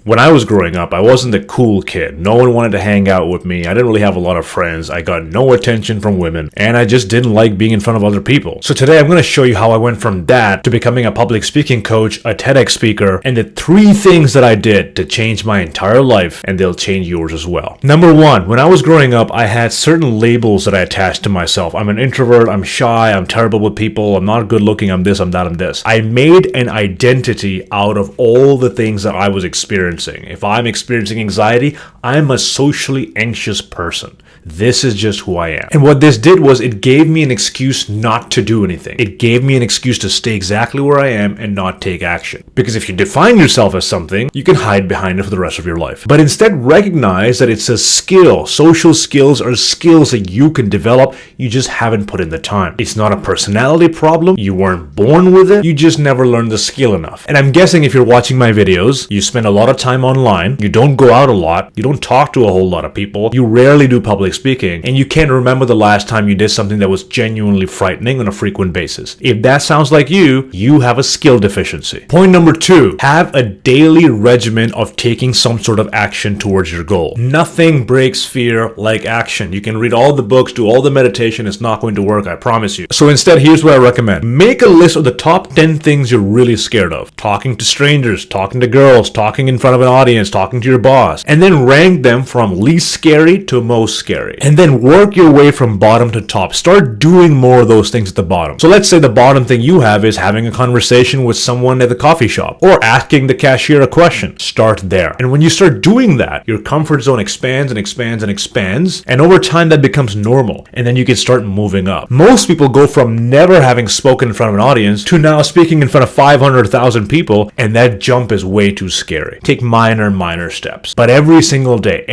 When I was growing up, I wasn't the cool kid. No one wanted to hang out with me. I didn't really have a lot of friends. I got no attention from women, and I just didn't like being in front of other people. So today I'm going to show you how I went from that to becoming a public speaking coach, a TEDx speaker, and the 3 things that I did to change my entire life, and they'll change yours as well. Number 1, when I was growing up, I had certain labels that I attached to myself. I'm an introvert, I'm shy, I'm terrible with people, I'm not good looking, I'm this, I'm that, I'm this. I made an identity out of all the things that I was experiencing. If I'm experiencing anxiety, I'm a socially anxious person. This is just who I am. And what this did was it gave me an excuse not to do anything. It gave me an excuse to stay exactly where I am and not take action. Because if you define yourself as something, you can hide behind it for the rest of your life. But instead recognize that it's a skill. Social skills are skills that you can develop. You just haven't put in the time. It's not a personality problem. You weren't born with it. You just never learned the skill enough. And I'm guessing if you're watching my videos, you spend a lot of time online, you don't go out a lot, you don't talk to a whole lot of people, you rarely do public speaking, and you can't remember the last time you did something that was genuinely frightening on a frequent basis. If that sounds like you have a skill deficiency. Point number 2, have a daily regimen of taking some sort of action towards your goal. Nothing breaks fear like action. You can read all the books, do all the meditation, it's not going to work, I promise you. So instead, here's what I recommend. Make a list of the top 10 things you're really scared of. Talking to strangers, talking to girls, talking in front of an audience, talking to your boss, and then rank them from least scary to most scary. And then work your way from bottom to top. Start doing more of those things at the bottom. So let's say the bottom thing you have is having a conversation with someone at the coffee shop or asking the cashier a question. Start there. And when you start doing that, your comfort zone expands and expands and expands. And over time, that becomes normal. And then you can start moving up. Most people go from never having spoken in front of an audience to now speaking in front of 500,000 people. And that jump is way too scary. Take minor steps. But every single day,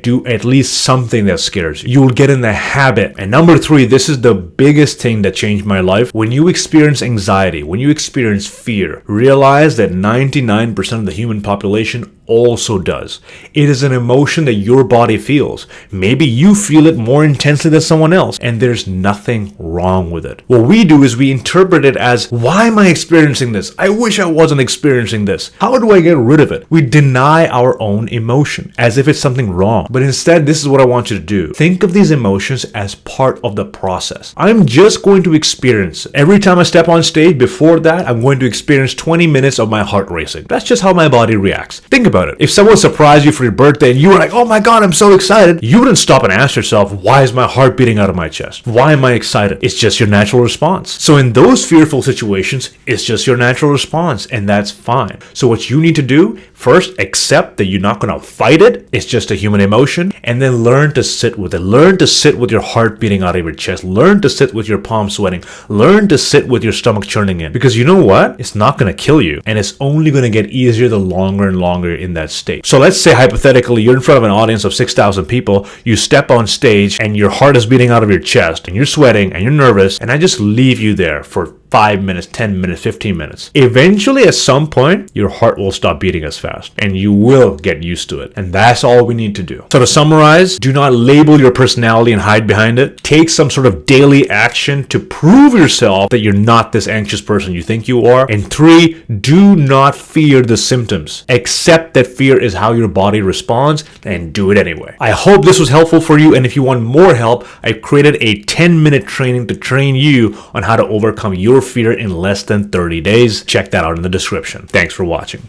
do at least something that scares you. You will get in the habit. And number 3, this is the biggest thing that changed my life. When you experience anxiety, when you experience fear, realize that 99% of the human population also does. It is an emotion that your body feels. Maybe you feel it more intensely than someone else, and there's nothing wrong with it. What we do is we interpret it as, why am I experiencing this? I wish I wasn't experiencing this. How do I get rid of it? We deny our own emotion as if it's something wrong. But instead, this is what I want you to do. Think of these emotions as part of the process. I'm just going to experience it. Every time I step on stage, before that, I'm going to experience 20 minutes of my heart racing. That's just how my body reacts. Think about it. If someone surprised you for your birthday and you were like, oh my God, I'm so excited, you wouldn't stop and ask yourself, why is my heart beating out of my chest? Why am I excited? It's just your natural response. So in those fearful situations, it's just your natural response, and that's fine. So what you need to do, first, accept that you're not going to fight it. It's just a human emotion. And then learn to sit with it. Learn to sit with your heart beating out of your chest. Learn to sit with your palms sweating. Learn to sit with your stomach churning in. Because you know what? It's not going to kill you. And it's only going to get easier the longer and longer in that state. So let's say hypothetically, you're in front of an audience of 6,000 people. You step on stage and your heart is beating out of your chest and you're sweating and you're nervous. And I just leave you there for 5 minutes, 10 minutes, 15 minutes. Eventually, at some point, your heart will stop beating as fast and you will get used to it. And that's all we need to do. So to summarize, do not label your personality and hide behind it. Take some sort of daily action to prove yourself that you're not this anxious person you think you are. And 3, do not fear the symptoms. Accept that fear is how your body responds and do it anyway. I hope this was helpful for you. And if you want more help, I've created a 10-minute training to train you on how to overcome your fear in less than 30 days. Check that out in the description. Thanks for watching.